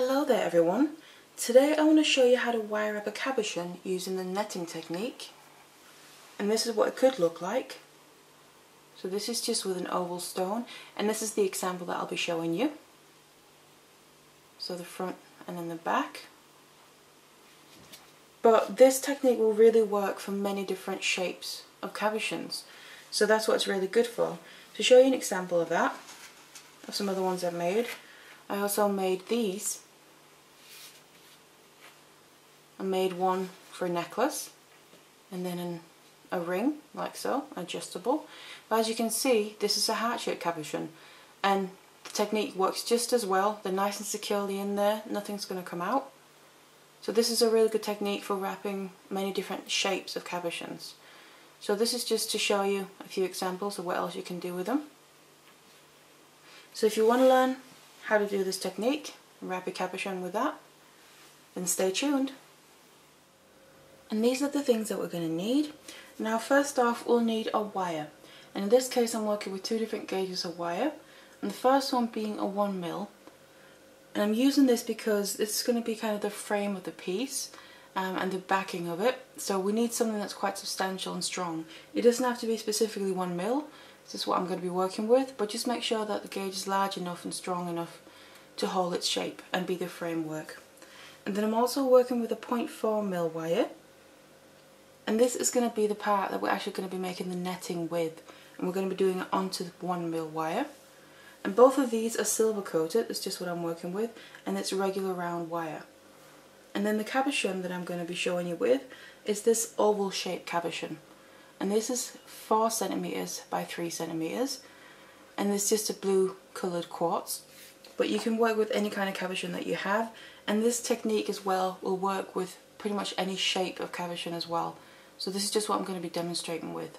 Hello there everyone. Today I want to show you how to wire up a cabochon using the netting technique. And this is what it could look like. So this is just with an oval stone, and this is the example that I'll be showing you. So the front and then the back. But this technique will really work for many different shapes of cabochons. So that's what it's really good for. To show you an example of that, of some other ones I've made, I also made these. I made one for a necklace and then a ring like so, adjustable. But as you can see, this is a heart-shaped cabochon, and the technique works just as well. They're nice and securely in there, nothing's going to come out. So this is a really good technique for wrapping many different shapes of cabochons. So this is just to show you a few examples of what else you can do with them. So if you want to learn how to do this technique and wrap a cabochon with that, then stay tuned. And these are the things that we're going to need. Now first off, we'll need a wire, and in this case I'm working with two different gauges of wire, and the first one being a 1mm, and I'm using this because it's going to be kind of the frame of the piece and the backing of it, so we need something that's quite substantial and strong. It doesn't have to be specifically 1mm, this is what I'm going to be working with, but just make sure that the gauge is large enough and strong enough to hold its shape and be the framework. And then I'm also working with a 0.4mm wire. And this is going to be the part that we're actually going to be making the netting with, and we're going to be doing it onto the 1mm wire. And both of these are silver coated, that's just what I'm working with, and it's regular round wire. And then the cabochon that I'm going to be showing you with is this oval shaped cabochon, and this is 4 centimeters by 3 centimeters, and it's just a blue coloured quartz. But you can work with any kind of cabochon that you have, and this technique as well will work with pretty much any shape of cabochon as well. So this is just what I'm going to be demonstrating with.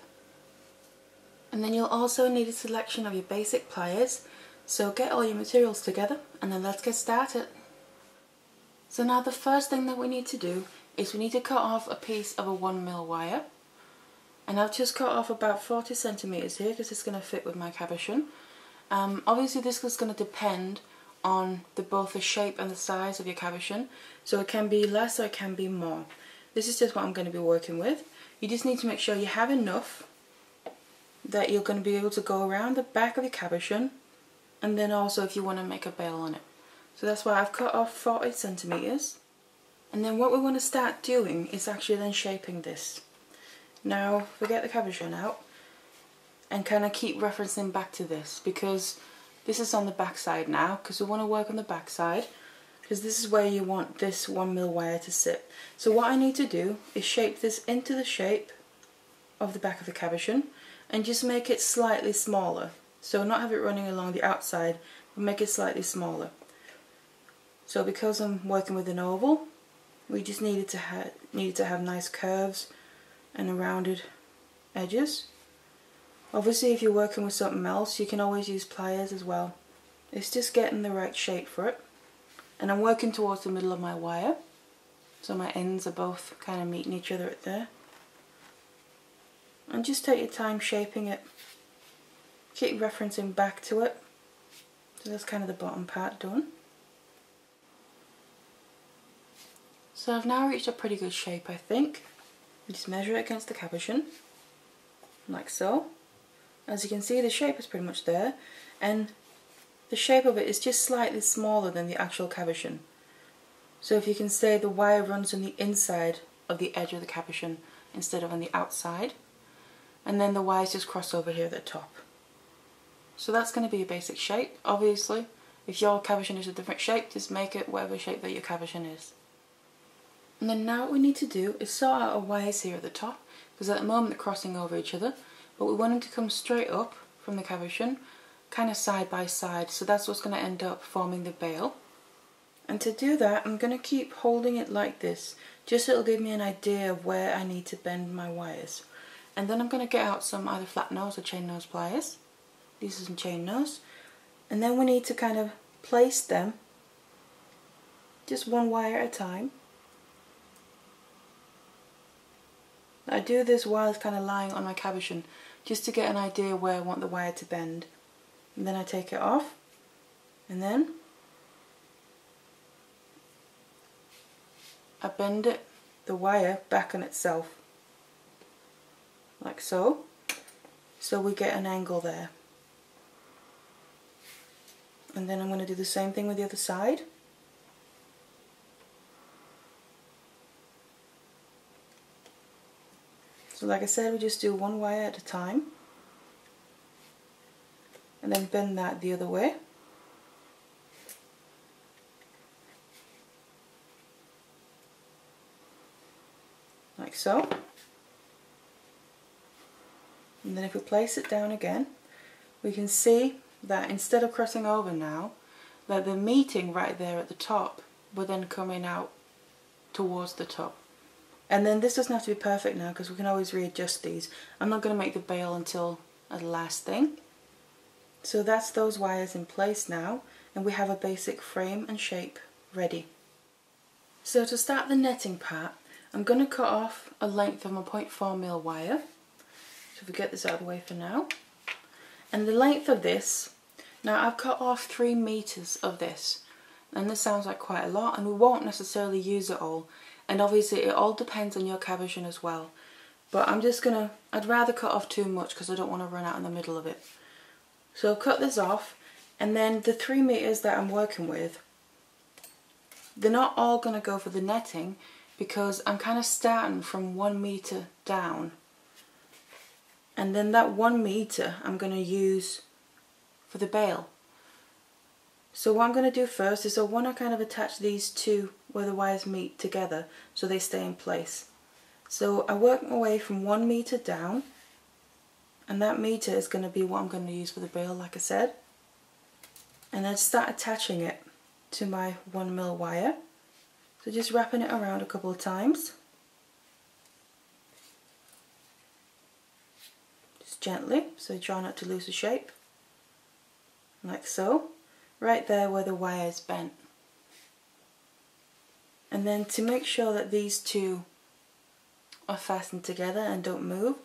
And then you'll also need a selection of your basic pliers, so get all your materials together and then let's get started. So now the first thing that we need to do is we need to cut off a piece of a 1mm wire, and I've just cut off about 40 centimeters here because it's going to fit with my cabochon. Obviously this is going to depend on both the shape and the size of your cabochon, so it can be less or it can be more. This is just what I'm going to be working with. You just need to make sure you have enough that you're going to be able to go around the back of your cabochon, and then also if you want to make a bail on it. So that's why I've cut off 40 centimeters. And then what we want to start doing is actually then shaping this. Now forget the cabochon out and kind of keep referencing back to this, because this is on the back side now, because we want to work on the back side, because this is where you want this 1mm wire to sit. So what I need to do is shape this into the shape of the back of the cabochon and just make it slightly smaller. So not have it running along the outside, but make it slightly smaller. So because I'm working with an oval, we just needed to have nice curves and rounded edges. Obviously if you're working with something else, you can always use pliers as well. It's just getting the right shape for it. And I'm working towards the middle of my wire, so my ends are both kind of meeting each other right there. And just take your time shaping it. Keep referencing back to it. So that's kind of the bottom part done. So I've now reached a pretty good shape, I think. Just measure it against the cabochon, like so. As you can see, the shape is pretty much there, and the shape of it is just slightly smaller than the actual cabochon. So if you can say, the wire runs on the inside of the edge of the cabochon instead of on the outside, and then the wires just cross over here at the top. So that's going to be a basic shape. Obviously if your cabochon is a different shape, just make it whatever shape that your cabochon is. And then now what we need to do is sort out our wires here at the top, because at the moment they're crossing over each other, but we want them to come straight up from the cabochon, kind of side by side, so that's what's going to end up forming the bail. And to do that, I'm going to keep holding it like this, just so it'll give me an idea of where I need to bend my wires. And then I'm going to get out some either flat nose or chain nose pliers. These are some chain nose. And then we need to kind of place them, just one wire at a time. I do this while it's kind of lying on my cabochon, just to get an idea where I want the wire to bend. And then I take it off, and then I bend it, the wire, back on itself, like so. So we get an angle there. And then I'm going to do the same thing with the other side. So like I said, we just do one wire at a time. And then bend that the other way. Like so. And then if we place it down again, we can see that instead of crossing over now, that they're meeting right there at the top, but then coming out towards the top. And then this doesn't have to be perfect now because we can always readjust these. I'm not going to make the bail until the last thing. So that's those wires in place now, and we have a basic frame and shape ready. So to start the netting part, I'm going to cut off a length of my 0.4mm wire. So if we get this out of the way for now. And the length of this, now I've cut off 3 meters of this. And this sounds like quite a lot, and we won't necessarily use it all. And obviously it all depends on your cabochon as well. But I'd rather cut off too much because I don't want to run out in the middle of it. So I'll cut this off, and then the 3 meters that I'm working with, they're not all going to go for the netting because I'm kind of starting from 1 meter down. And then that 1 meter I'm going to use for the bail. So what I'm going to do first is I want to kind of attach these two where the wires meet together so they stay in place. So I work my way from 1 meter down, and that meter is going to be what I'm going to use for the bail, like I said. And then start attaching it to my 1mm wire. So just wrapping it around a couple of times. Just gently, so try not to lose the shape. Like so. Right there where the wire is bent. And then to make sure that these two are fastened together and don't move,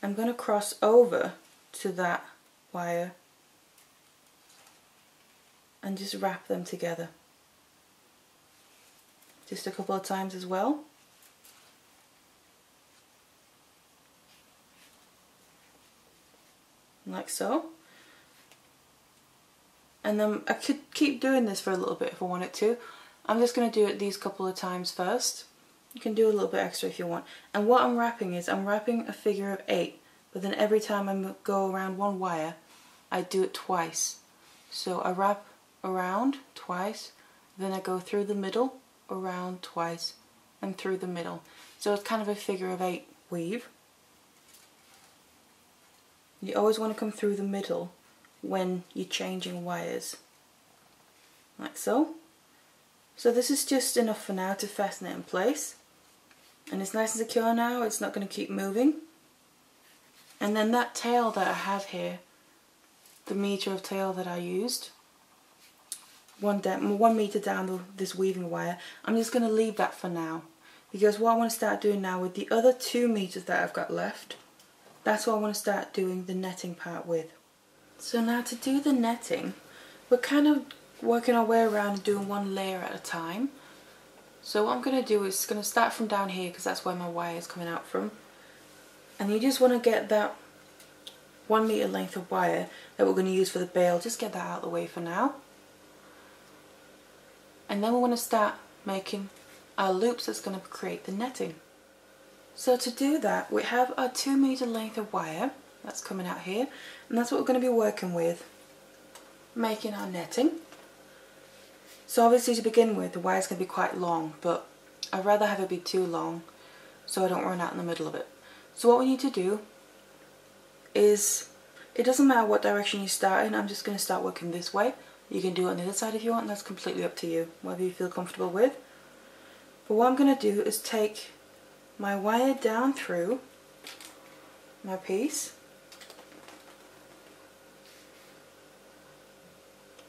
I'm going to cross over to that wire and just wrap them together. Just a couple of times as well. Like so. And then I could keep doing this for a little bit if I wanted to. I'm just going to do it these couple of times first. You can do a little bit extra if you want. And what I'm wrapping is, I'm wrapping a figure of 8. But then every time I go around one wire, I do it twice. So I wrap around twice, then I go through the middle, around twice, and through the middle. So it's kind of a figure of 8 weave. You always want to come through the middle when you're changing wires, like so. So this is just enough for now to fasten it in place, and it's nice and secure now, it's not going to keep moving. And then that tail that I have here, the meter of tail that I used, 1 meter down this weaving wire, I'm just going to leave that for now, because what I want to start doing now with the other 2 meters that I've got left, that's what I want to start doing the netting part with. So now to do the netting, we're kind of working our way around and doing one layer at a time. So what I'm going to do is going to start from down here because that's where my wire is coming out from. And you just want to get that 1 meter length of wire that we're going to use for the bail, just get that out of the way for now. And then we want to start making our loops that's going to create the netting. So to do that, we have our 2 meter length of wire that's coming out here, and that's what we're going to be working with, making our netting. So obviously to begin with, the wire's going to be quite long, but I'd rather have it be too long so I don't run out in the middle of it. So what we need to do is, it doesn't matter what direction you start in, I'm just going to start working this way. You can do it on the other side if you want, and that's completely up to you, whatever you feel comfortable with. But what I'm going to do is take my wire down through my piece,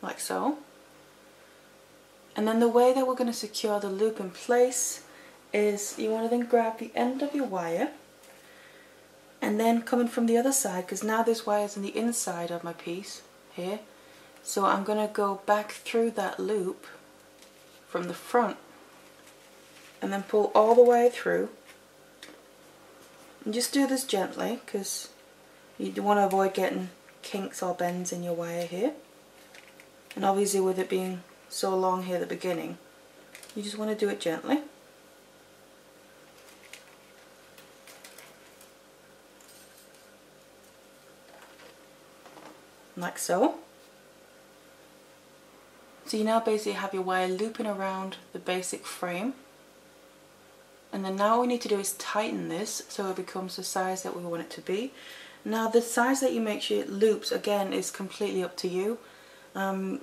like so. And then the way that we're going to secure the loop in place is you want to then grab the end of your wire and then coming from the other side, because now this wire is on the inside of my piece here, so I'm going to go back through that loop from the front and then pull all the way through. And just do this gently because you want to avoid getting kinks or bends in your wire here. And obviously with it being so long here at the beginning, you just want to do it gently. Like so. So you now basically have your wire looping around the basic frame. And then now all we need to do is tighten this so it becomes the size that we want it to be. Now the size that you make sure it loops, again, is completely up to you. In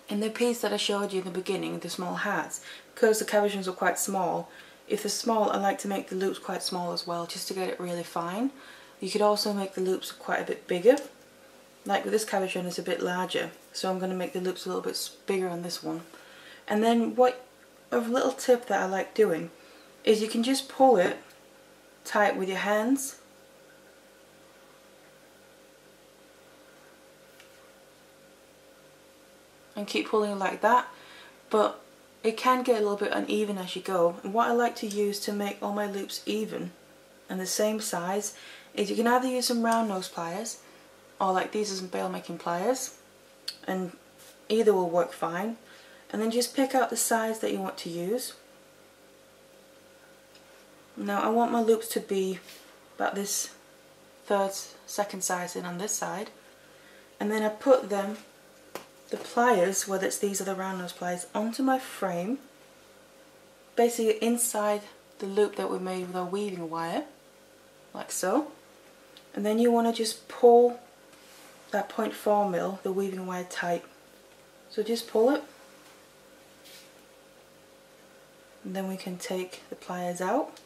the piece that I showed you in the beginning, the small hats, because the cabochons are quite small, if they're small, I like to make the loops quite small as well, just to get it really fine. You could also make the loops quite a bit bigger. Like with this cabochon, it's a bit larger, so I'm going to make the loops a little bit bigger on this one. And then a little tip that I like doing is you can just pull it tight with your hands. And keep pulling like that, but it can get a little bit uneven as you go. And what I like to use to make all my loops even and the same size is you can either use some round nose pliers, or like these are some bail making pliers, and either will work fine. And then just pick out the size that you want to use. Now I want my loops to be about this second size in on this side, and then I put the pliers, whether it's these or the round nose pliers, onto my frame, basically inside the loop that we made with our weaving wire, like so. And then you want to just pull that 0.4 mil, the weaving wire, tight. So just pull it, and then we can take the pliers out.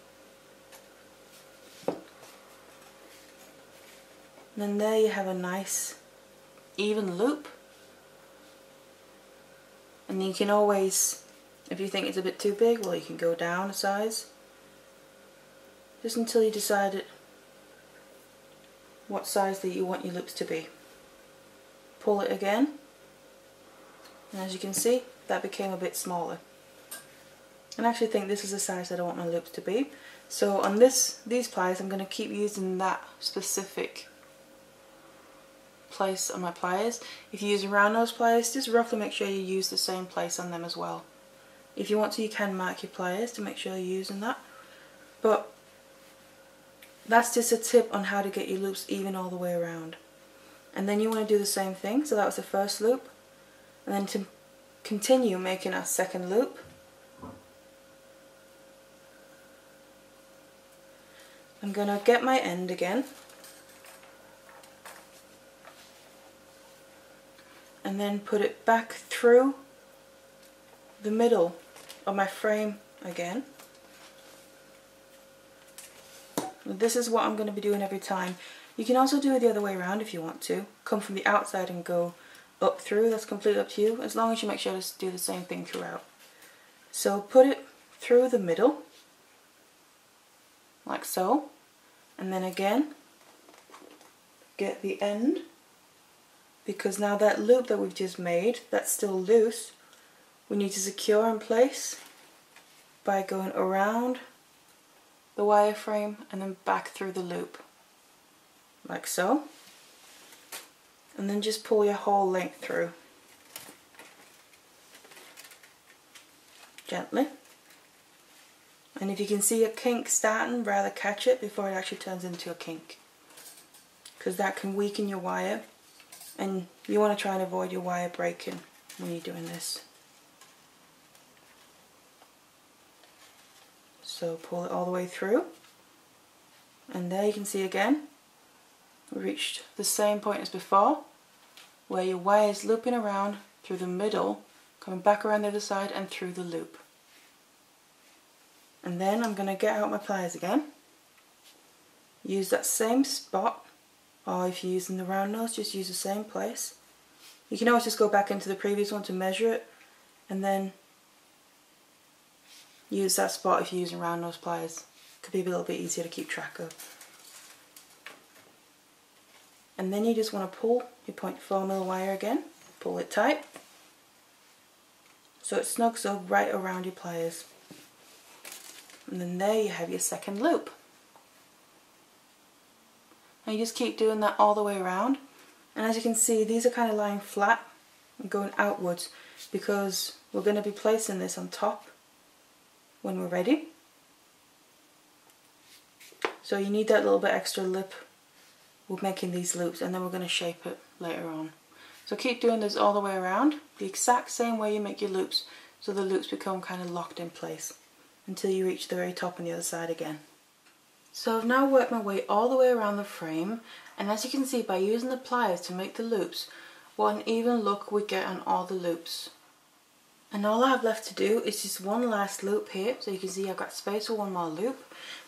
And then there you have a nice even loop. And you can always, if you think it's a bit too big, well, you can go down a size, just until you decide what size that you want your loops to be. Pull it again, and as you can see, that became a bit smaller. And I actually think this is the size that I want my loops to be. So on these pliers, I'm going to keep using that specific place on my pliers. If you use round nose pliers, just roughly make sure you use the same place on them as well. If you want to, you can mark your pliers to make sure you're using that. But that's just a tip on how to get your loops even all the way around. And then you want to do the same thing. So that was the first loop. And then to continue making our second loop, I'm going to get my end again, and then put it back through the middle of my frame again. This is what I'm going to be doing every time. You can also do it the other way around if you want to. Come from the outside and go up through, that's completely up to you, as long as you make sure to do the same thing throughout. So put it through the middle, like so, and then again, get the end, because now that loop that we've just made, that's still loose, we need to secure in place by going around the wireframe and then back through the loop, like so. And then just pull your whole length through, gently. And if you can see a kink starting, rather catch it before it actually turns into a kink, because that can weaken your wire, and you want to try and avoid your wire breaking when you're doing this. So pull it all the way through, and there you can see again, we reached the same point as before, where your wire is looping around through the middle, coming back around the other side and through the loop. And then I'm going to get out my pliers again, use that same spot, or if you're using the round nose, just use the same place. You can always just go back into the previous one to measure it, and then use that spot if you're using round nose pliers. Could be a little bit easier to keep track of. And then you just want to pull your 0.4 mil wire again, pull it tight, so it snugs up right around your pliers. and then there you have your second loop. And you just keep doing that all the way around, and as you can see, these are kind of lying flat and going outwards because we're going to be placing this on top when we're ready. So you need that little bit extra lip with making these loops, and then we're going to shape it later on. So keep doing this all the way around, the exact same way you make your loops, so the loops become kind of locked in place until you reach the very top on the other side again. So I've now worked my way all the way around the frame, and as you can see, by using the pliers to make the loops, what an even look we get on all the loops. And all I have left to do is just one last loop here, so you can see I've got space for one more loop.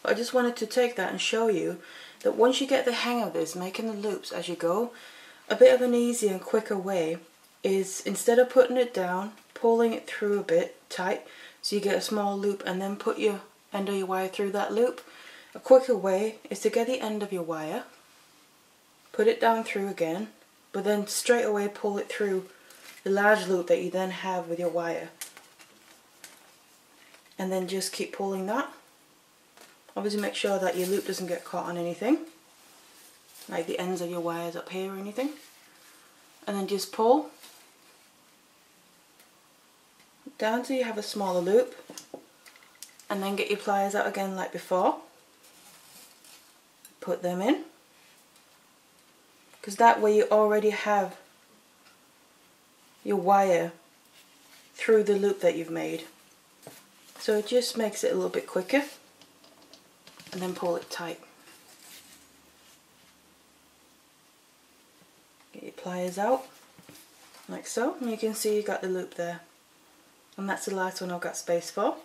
But I just wanted to take that and show you that once you get the hang of this, making the loops as you go, a bit of an easier and quicker way is, instead of putting it down, pulling it through a bit tight so you get a small loop and then put your end of your wire through that loop. A quicker way is to get the end of your wire, put it down through again, but then straight away pull it through the large loop that you then have with your wire, and then just keep pulling that. Obviously make sure that your loop doesn't get caught on anything, like the ends of your wires up here or anything, and then just pull down till you have a smaller loop, and then get your pliers out again like before, put them in, because that way you already have your wire through the loop that you've made. So it just makes it a little bit quicker, and then pull it tight. Get your pliers out like so, and you can see you got the loop there, and that's the last one I've got space for.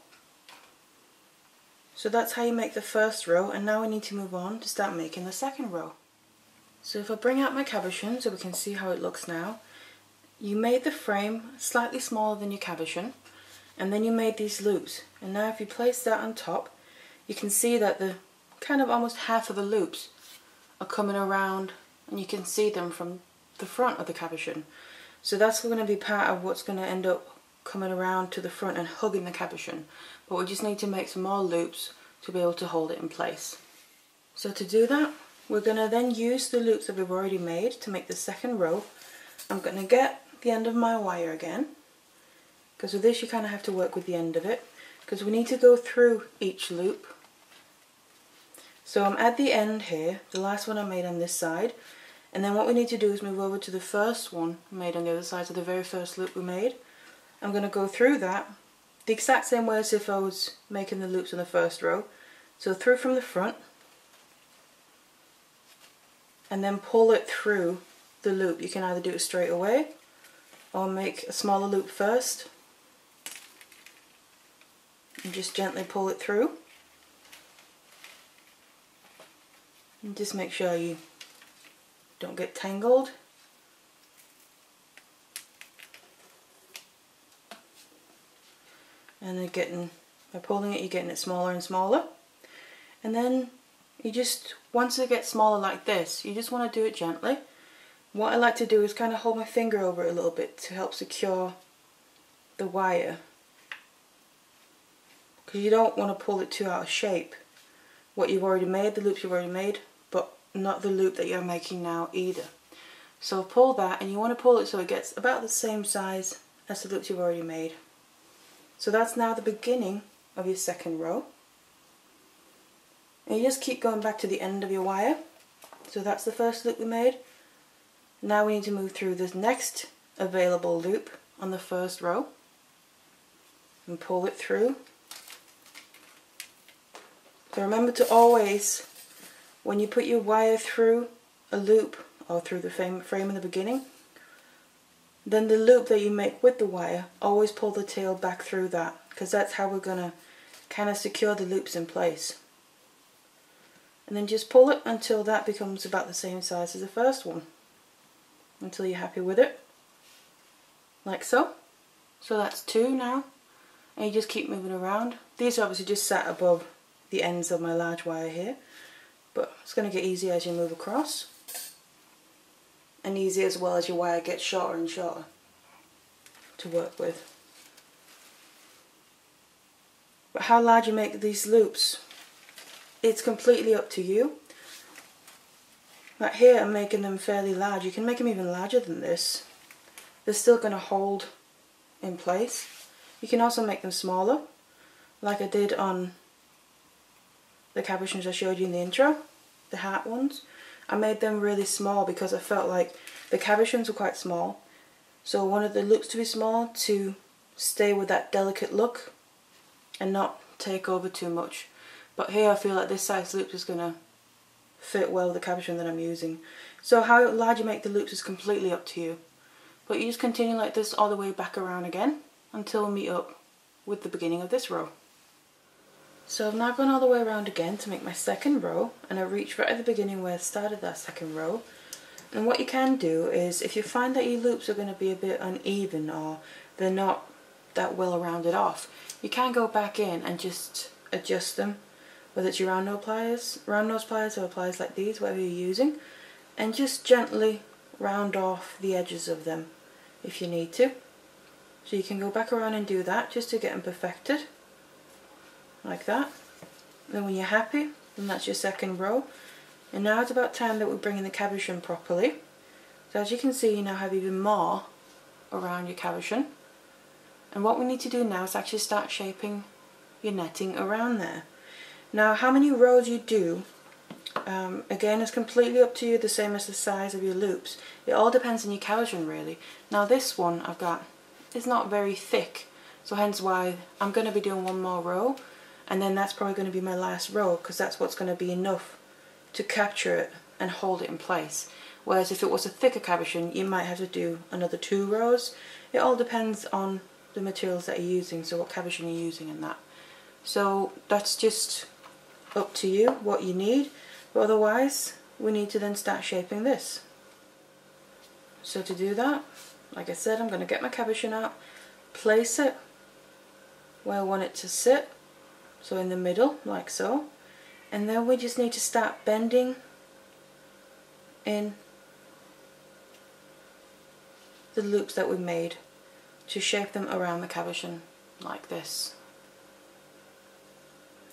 So that's how you make the first row, and now we need to move on to start making the second row. So if I bring out my cabochon so we can see how it looks now, you made the frame slightly smaller than your cabochon, and then you made these loops, and now if you place that on top, you can see that the kind of almost half of the loops are coming around, and you can see them from the front of the cabochon. So that's going to be part of what's going to end up coming around to the front and hugging the cabochon, but we just need to make some more loops to be able to hold it in place. So to do that, we're going to then use the loops that we've already made to make the second row. I'm going to get the end of my wire again, because with this you kind of have to work with the end of it, because we need to go through each loop. So I'm at the end here, the last one I made on this side, and then what we need to do is move over to the first one made on the other side, so the very first loop we made. I'm going to go through that the exact same way as if I was making the loops in the first row. So through from the front, and then pull it through the loop. You can either do it straight away or make a smaller loop first and just gently pull it through, and just make sure you don't get tangled. And then by pulling it, you're getting it smaller and smaller, and then you just, once it gets smaller like this, you just want to do it gently. What I like to do is kind of hold my finger over it a little bit to help secure the wire, because you don't want to pull it too out of shape. What you've already made, the loops you've already made, but not the loop that you're making now either. So pull that, and you want to pull it so it gets about the same size as the loops you've already made. So that's now the beginning of your second row. And you just keep going back to the end of your wire. So that's the first loop we made. Now we need to move through this next available loop on the first row and pull it through. So remember to always, when you put your wire through a loop or through the frame in the beginning, then the loop that you make with the wire, always pull the tail back through that, because that's how we're going to kind of secure the loops in place. And then just pull it until that becomes about the same size as the first one, until you're happy with it, like so. So that's two now, and you just keep moving around. These are obviously just sat above the ends of my large wire here, but it's going to get easier as you move across, and easy as well as your wire gets shorter and shorter to work with. But how large you make these loops, it's completely up to you. Like here I'm making them fairly large. You can make them even larger than this. They're still going to hold in place. You can also make them smaller, like I did on the cabochons I showed you in the intro, the heart ones. I made them really small because I felt like the cabochons were quite small, so I wanted the loops to be small to stay with that delicate look and not take over too much. But here I feel like this size loop is going to fit well with the cabochon that I'm using. So how large you make the loops is completely up to you. But you just continue like this all the way back around again until we meet up with the beginning of this row. So I've now gone all the way around again to make my second row, and I reached right at the beginning where I started that second row. And what you can do is, if you find that your loops are going to be a bit uneven or they're not that well rounded off, you can go back in and just adjust them, whether it's your round nose pliers or pliers like these, whatever you're using, and just gently round off the edges of them if you need to. So you can go back around and do that just to get them perfected, like that. Then when you're happy, then that's your second row. And now it's about time that we bring in the cabochon properly. So as you can see, you now have even more around your cabochon. And what we need to do now is actually start shaping your netting around there. Now how many rows you do, again, is completely up to you, the same as the size of your loops. It all depends on your cabochon really. Now this one I've got is not very thick, so hence why I'm going to be doing one more row, and then that's probably going to be my last row, because that's what's going to be enough to capture it and hold it in place. Whereas if it was a thicker cabochon, you might have to do another 2 rows. It all depends on the materials that you're using, so what cabochon you're using and that. So that's just up to you what you need, but otherwise we need to then start shaping this. So to do that, like I said, I'm going to get my cabochon out, place it where I want it to sit, so in the middle, like so, and then we just need to start bending in the loops that we made to shape them around the cabochon like this.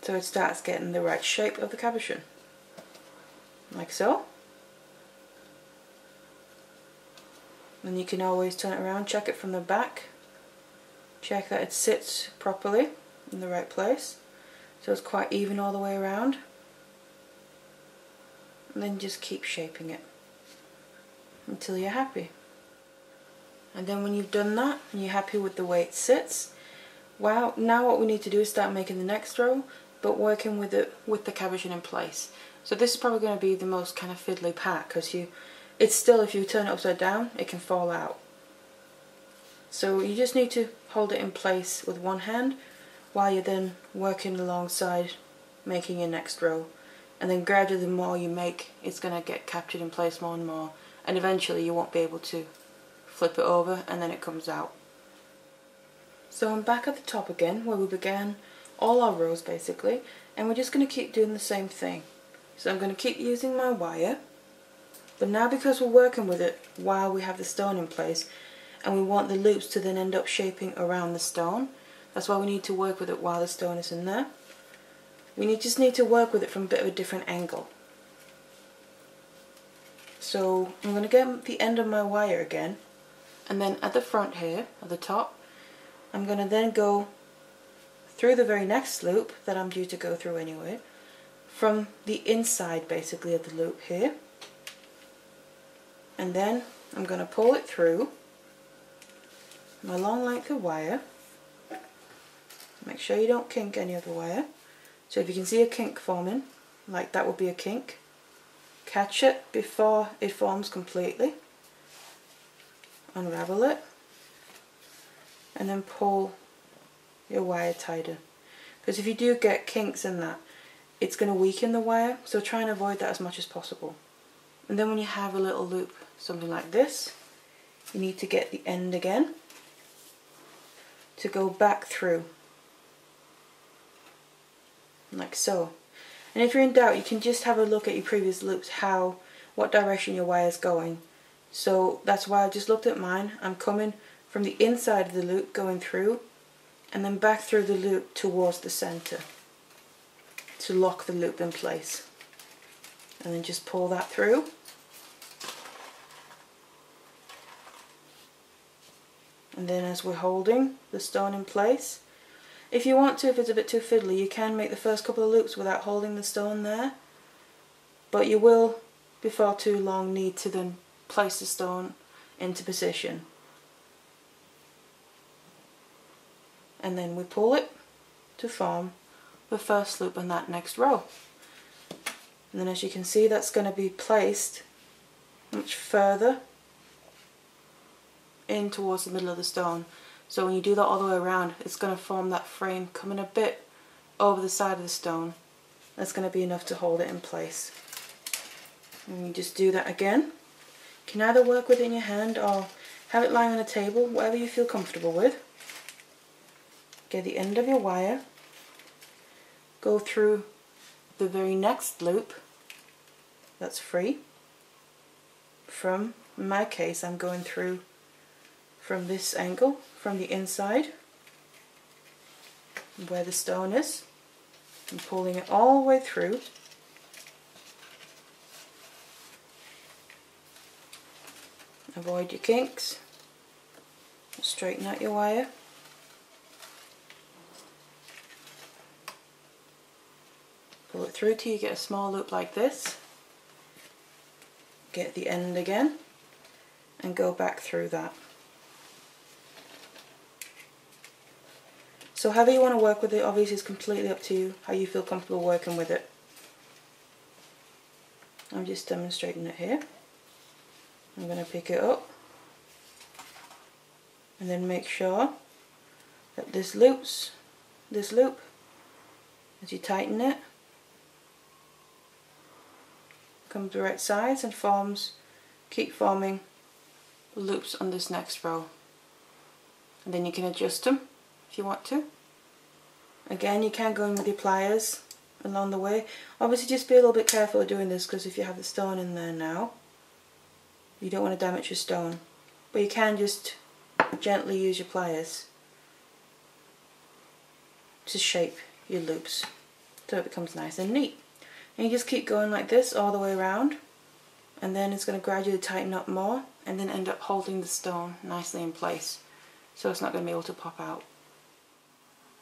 So it starts getting the right shape of the cabochon, like so. And you can always turn it around, check it from the back, check that it sits properly in the right place, so it's quite even all the way around, and then just keep shaping it until you're happy. And then when you've done that and you're happy with the way it sits, well, now what we need to do is start making the next row, but working with it with the cabochon in place. So this is probably going to be the most kind of fiddly part, because it's still, if you turn it upside down, it can fall out. So you just need to hold it in place with one hand while you're then working alongside making your next row. And then gradually the more you make, it's going to get captured in place more and more, and eventually you won't be able to flip it over and then it comes out. So I'm back at the top again where we began all our rows basically, and we're just going to keep doing the same thing. So I'm going to keep using my wire, but now because we're working with it while we have the stone in place and we want the loops to then end up shaping around the stone, that's why we need to work with it while the stone is in there. We just need to work with it from a bit of a different angle. So I'm going to get the end of my wire again, and then at the front here, at the top, I'm going to then go through the very next loop that I'm due to go through anyway, from the inside basically of the loop here, and then I'm going to pull it through my long length of wire. Make sure you don't kink any of the wire. So if you can see a kink forming, like that would be a kink, catch it before it forms completely, unravel it, and then pull your wire tighter. Because if you do get kinks in that, it's going to weaken the wire, so try and avoid that as much as possible. And then when you have a little loop, something like this, you need to get the end again to go back through, like so. And if you're in doubt, you can just have a look at your previous loops, what direction your wire is going. So that's why I just looked at mine. I'm coming from the inside of the loop, going through, and then back through the loop towards the center to lock the loop in place, and then just pull that through. And then as we're holding the stone in place, if you want to, if it's a bit too fiddly, you can make the first couple of loops without holding the stone there, but you will before too long need to then place the stone into position. And then we pull it to form the first loop on that next row. And then as you can see, that's going to be placed much further in towards the middle of the stone. So when you do that all the way around, it's going to form that frame coming a bit over the side of the stone. That's going to be enough to hold it in place. And you just do that again. You can either work with it in your hand or have it lying on a table, whatever you feel comfortable with. Get the end of your wire, go through the very next loop that's free. In my case, I'm going through from this angle, from the inside where the stone is, and pulling it all the way through. Avoid your kinks, straighten out your wire. Pull it through till you get a small loop like this. Get the end again and go back through that. So however you want to work with it, obviously it's completely up to you, how you feel comfortable working with it. I'm just demonstrating it here. I'm going to pick it up and then make sure that this loop, as you tighten it, comes the right size and keep forming loops on this next row. And then you can adjust them if you want to. Again, you can go in with your pliers along the way. Obviously just be a little bit careful of doing this, because if you have the stone in there now, you don't want to damage your stone. But you can just gently use your pliers to shape your loops so it becomes nice and neat. And you just keep going like this all the way around, and then it's going to gradually tighten up more and then end up holding the stone nicely in place, so it's not going to be able to pop out.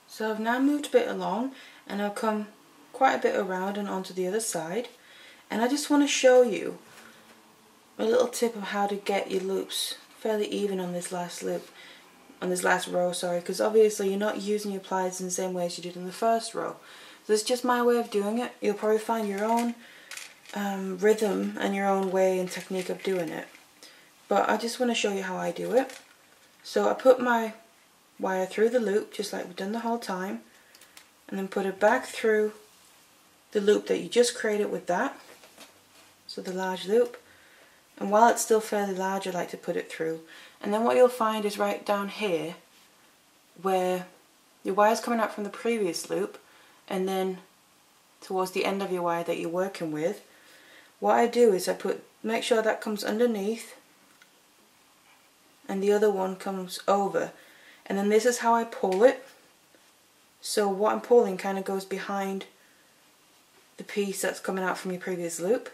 So I've now moved a bit along and I've come quite a bit around and onto the other side, and I just want to show you a little tip of how to get your loops fairly even on this last loop, on this last row, sorry, because obviously you're not using your pliers in the same way as you did in the first row. So it's just my way of doing it. You'll probably find your own rhythm and your own way and technique of doing it, but I just want to show you how I do it. So I put my wire through the loop just like we've done the whole time, and then put it back through the loop that you just created with that, so the large loop, and while it's still fairly large I like to put it through. And then what you'll find is right down here where your wire's coming out from the previous loop and then towards the end of your wire that you're working with, what I do is make sure that comes underneath and the other one comes over, and then this is how I pull it. So what I'm pulling kind of goes behind the piece that's coming out from your previous loop,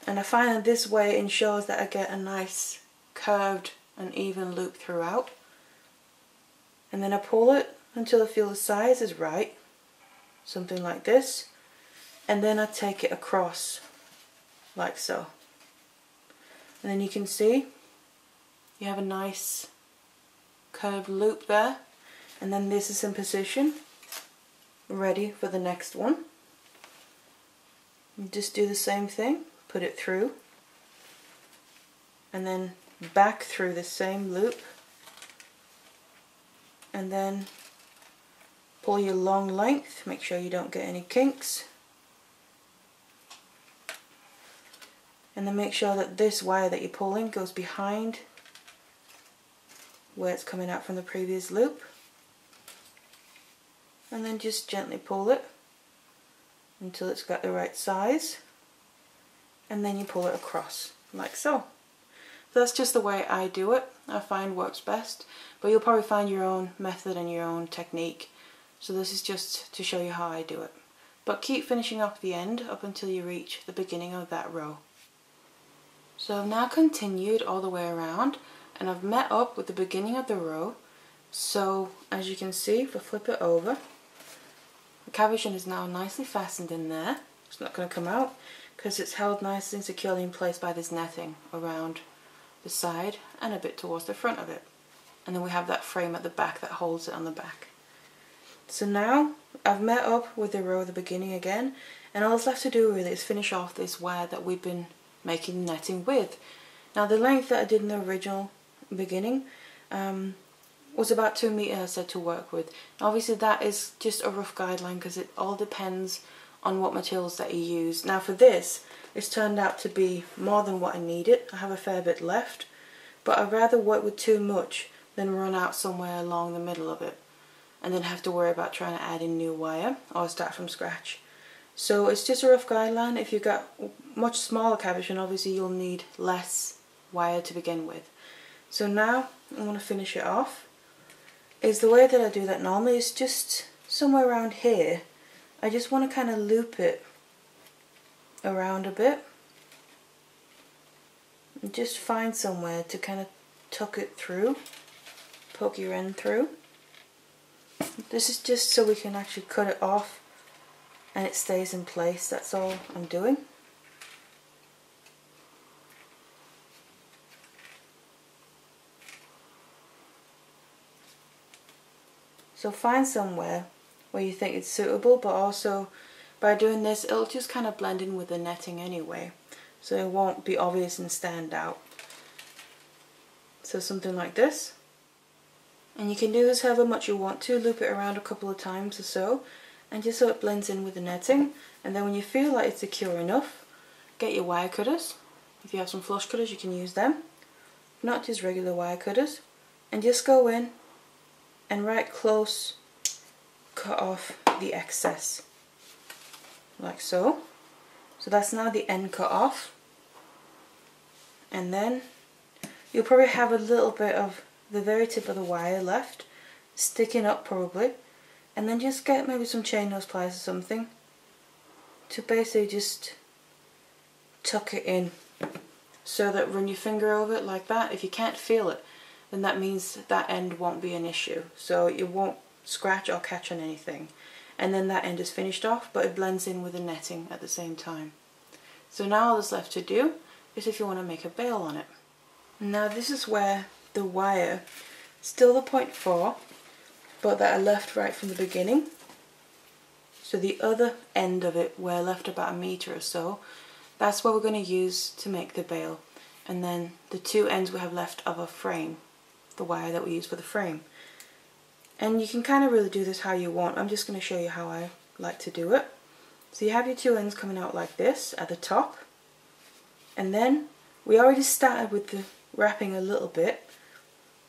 and I find that this way ensures that I get a nice curved and even loop throughout. And then I pull it until I feel the size is right, something like this, and then I take it across like so. And then you can see you have a nice curved loop there, and then this is in position ready for the next one. And just do the same thing, put it through and then back through the same loop, and then pull your long length, make sure you don't get any kinks, and then make sure that this wire that you're pulling goes behind where it's coming out from the previous loop, and then just gently pull it until it's got the right size, and then you pull it across like so. That's just the way I do it. I find works best, but you'll probably find your own method and your own technique. So this is just to show you how I do it. But keep finishing off the end up until you reach the beginning of that row. So I've now continued all the way around and I've met up with the beginning of the row. So as you can see, if I flip it over, the cabochon is now nicely fastened in there. It's not going to come out because it's held nicely and securely in place by this netting around the side and a bit towards the front of it. And then we have that frame at the back that holds it on the back. So now I've met up with the row at the beginning again, and all that's left to do really is finish off this wire that we've been making the netting with. Now the length that I did in the original beginning was about 2 meters I said to work with. Obviously that is just a rough guideline because it all depends on what materials that you use. Now for this, it's turned out to be more than what I needed. I have a fair bit left, but I'd rather work with too much than run out somewhere along the middle of it and then have to worry about trying to add in new wire or start from scratch. So it's just a rough guideline. If you've got much smaller cabochon, obviously you'll need less wire to begin with. So now I want to finish it off. The way that I do that normally is just somewhere around here. I just want to kind of loop it around a bit and just find somewhere to kind of tuck it through, poke your end through. This is just so we can actually cut it off and it stays in place. That's all I'm doing. So find somewhere where you think it's suitable, but also by doing this it'll just kind of blend in with the netting anyway, so it won't be obvious and stand out. So something like this. And you can do this however much you want to, loop it around a couple of times or so, and just so it blends in with the netting. And then when you feel like it's secure enough, get your wire cutters. If you have some flush cutters you can use them, not just regular wire cutters, and just go in and right close cut off the excess, like so. So that's now the end cut off, and then you'll probably have a little bit of the very tip of the wire left sticking up probably, and then just get maybe some chain nose pliers or something to basically just tuck it in so that run your finger over it like that. If you can't feel it, then that means that end won't be an issue, so it won't scratch or catch on anything. And then that end is finished off, but it blends in with the netting at the same time. So now all that's left to do is if you want to make a bail on it. Now this is where the wire, still the 0.4, but that I left right from the beginning. So the other end of it, where I left about 1 meter or so, that's what we're going to use to make the bail. And then the 2 ends we have left of a frame, the wire that we use for the frame. And you can kind of really do this how you want. I'm just going to show you how I like to do it. So you have your 2 ends coming out like this at the top, and then we already started with the wrapping a little bit,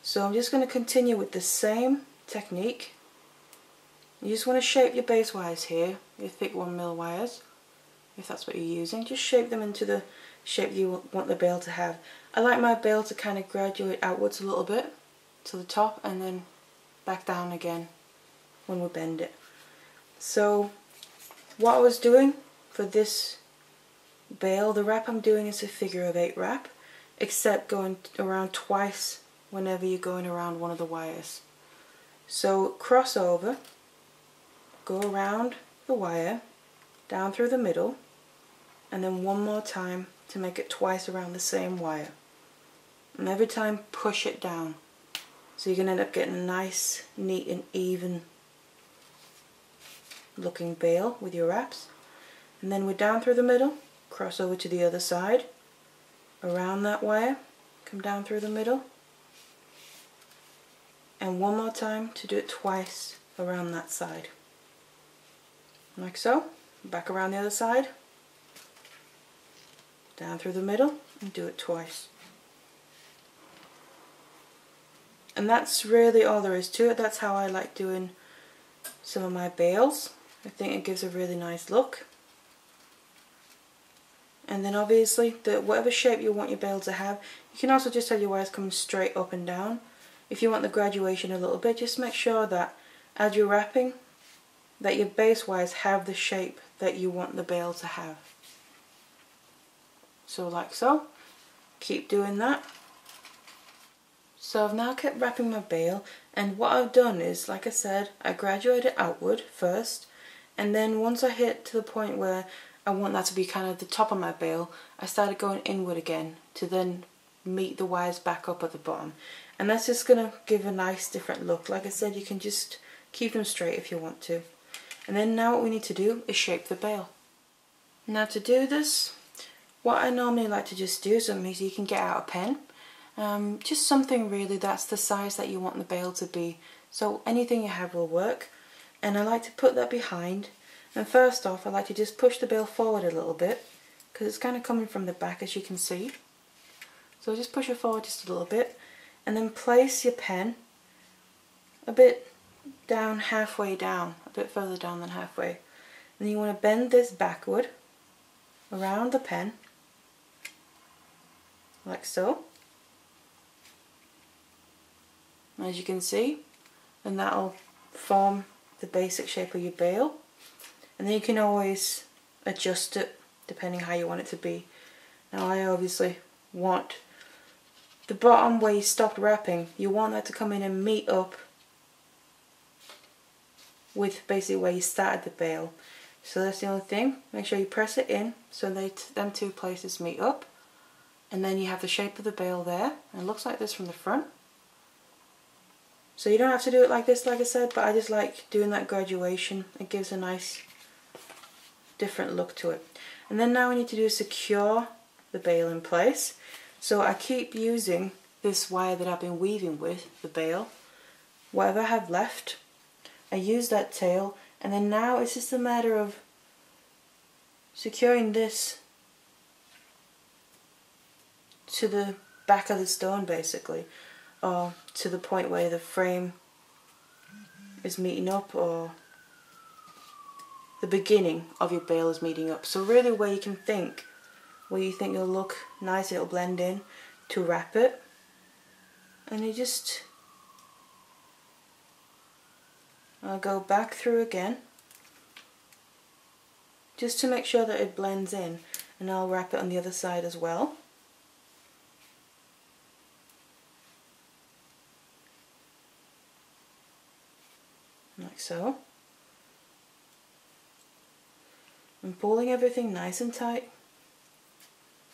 so I'm just going to continue with the same technique. You just want to shape your base wires here, your thick 1mm wires, if that's what you're using. Just shape them into the shape you want the bail to have. I like my bail to kind of graduate outwards a little bit to the top and then back down again when we bend it. So what I was doing for this bail, the wrap I'm doing is a figure of 8 wrap, except going around twice whenever you're going around one of the wires. So cross over, go around the wire, down through the middle, and then one more time to make it twice around the same wire. And every time push it down. So you're going to end up getting a nice, neat and even looking bail with your wraps. And then we're down through the middle, cross over to the other side, around that wire, come down through the middle, and one more time to do it twice around that side. Like so. Back around the other side, down through the middle, and do it twice. And that's really all there is to it. That's how I like doing some of my bails. I think it gives a really nice look. And then obviously whatever shape you want your bail to have, you can also just have your wires coming straight up and down. If you want the graduation a little bit, just make sure that as you're wrapping, that your base wires have the shape that you want the bail to have. So like so, keep doing that. So I've now kept wrapping my bail, and what I've done is, like I said, I graduated outward first, and then once I hit to the point where I want that to be kind of the top of my bail, I started going inward again to then meet the wires back up at the bottom. And that's just going to give a nice different look. Like I said, you can just keep them straight if you want to. And then now what we need to do is shape the bail. Now to do this, what I normally like to just do, something easy, you can get out a pen. Just something really that's the size that you want the bail to be. So anything you have will work. And I like to put that behind. And first off, I like to just push the bail forward a little bit, because it's kind of coming from the back, as you can see. So just push it forward just a little bit. And then place your pen a bit down, halfway down, a bit further down than halfway. And then you want to bend this backward around the pen, like so. As you can see, and that'll form the basic shape of your bail. And then you can always adjust it depending how you want it to be. Now I obviously want the bottom where you stopped wrapping, you want that to come in and meet up with basically where you started the bail. So that's the only thing. Make sure you press it in so them two places meet up, and then you have the shape of the bail there, and it looks like this from the front. So you don't have to do it like this, like I said, but I just like doing that graduation. It gives a nice different look to it. And then now we need to do is secure the bail in place. So I keep using this wire that I've been weaving with the bail. Whatever I have left, I use that tail, and then now it's just a matter of securing this to the back of the stone basically, or to the point where the frame is meeting up, or the beginning of your bail is meeting up. So really where you think it'll look nice, it'll blend in, to wrap it. And you just, I'll go back through again just to make sure that it blends in, and I'll wrap it on the other side as well. Like so. I'm pulling everything nice and tight,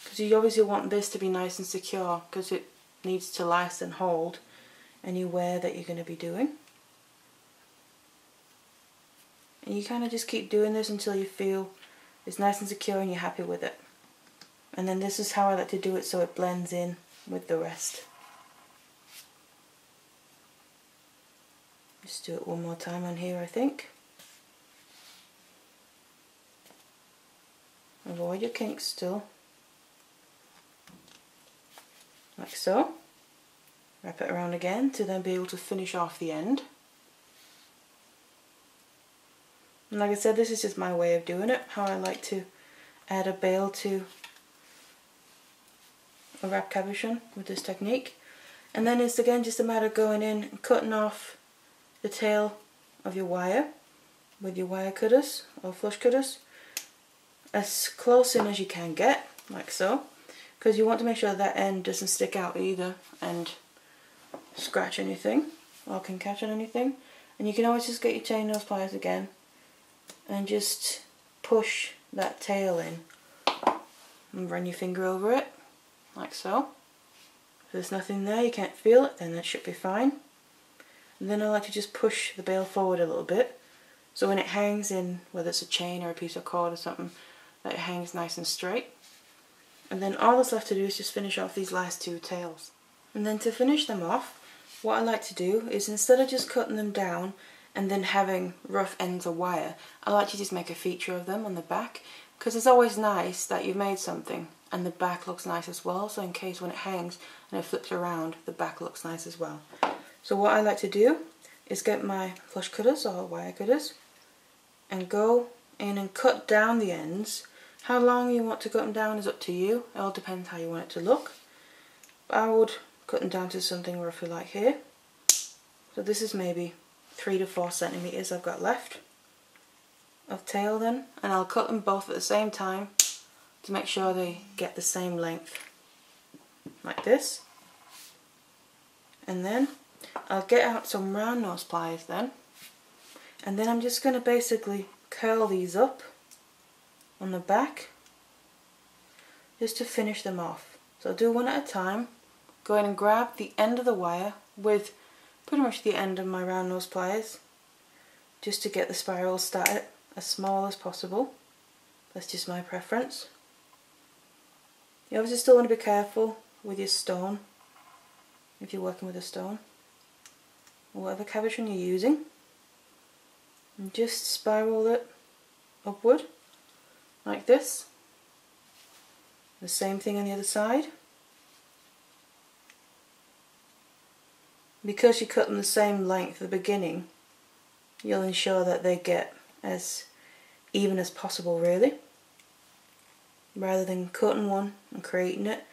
because you obviously want this to be nice and secure, because it needs to last and hold any wear that you're going to be doing. And you kind of just keep doing this until you feel it's nice and secure and you're happy with it. And then this is how I like to do it, so it blends in with the rest. Just do it one more time on here, I think. Avoid your kinks still. Like so. Wrap it around again to then be able to finish off the end. And like I said, this is just my way of doing it, how I like to add a bail to a wrap cabochon with this technique. And then it's again just a matter of going in and cutting off the tail of your wire with your wire cutters or flush cutters as close in as you can get, like so, because you want to make sure that end doesn't stick out either and scratch anything or can catch on anything. And you can always just get your chain nose pliers again and just push that tail in and run your finger over it, like so. If there's nothing there, you can't feel it, then that should be fine. And then I like to just push the bail forward a little bit, so when it hangs in, whether it's a chain or a piece of cord or something, that it hangs nice and straight. And then all that's left to do is just finish off these last two tails. And then to finish them off, what I like to do is, instead of just cutting them down and then having rough ends of wire, I like to just make a feature of them on the back, because it's always nice that you've made something and the back looks nice as well, so in case when it hangs and it flips around, the back looks nice as well. So what I like to do is get my flush cutters or wire cutters and go in and cut down the ends How long you want to cut them down is up to you. It all depends how you want it to look. But I would cut them down to something roughly like here. So this is maybe 3 to 4 centimeters I've got left of tail then, and I'll cut them both at the same time to make sure they get the same length, like this. And then I'll get out some round nose pliers then, and then I'm just going to basically curl these up on the back just to finish them off. So I'll do one at a time. Go in and grab the end of the wire with pretty much the end of my round nose pliers, just to get the spirals started as small as possible. That's just my preference. You obviously still want to be careful with your stone if you're working with a stone or whatever cabochon you're using, and just spiral it upward like this. The same thing on the other side. Because you cut them the same length at the beginning, you'll ensure that they get as even as possible, really, rather than cutting one and creating it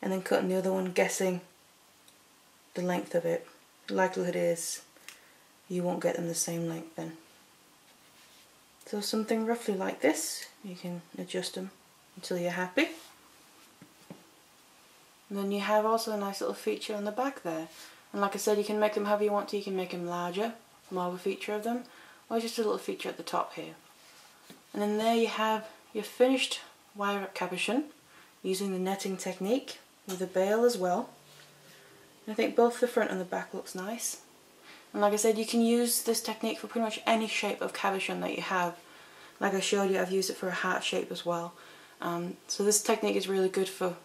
and then cutting the other one guessing the length of it. The likelihood is you won't get them the same length then. So something roughly like this, you can adjust them until you're happy. And then you have also a nice little feature on the back there. And like I said, you can make them however you want to. You can make them larger, more of a feature of them, or just a little feature at the top here. And then there you have your finished wire wrap cabochon using the netting technique with a bail as well. And I think both the front and the back looks nice. And like I said, you can use this technique for pretty much any shape of cabochon that you have. Like I showed you, I've used it for a heart shape as well. So this technique is really good for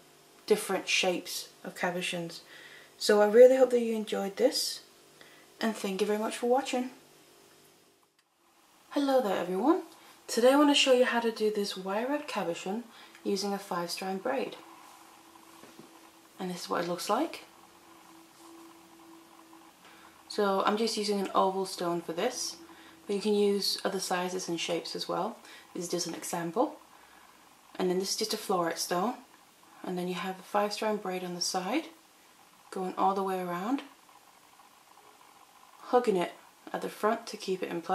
different shapes of cabochons. So I really hope that you enjoyed this, and thank you very much for watching. Hello there everyone. Today I want to show you how to do this wire wrap cabochon using a 5-strand braid. And this is what it looks like. So I'm just using an oval stone for this, but you can use other sizes and shapes as well. This is just an example. And then this is just a floret stone. And then you have a 5-strand braid on the side, going all the way around, hugging it at the front to keep it in place.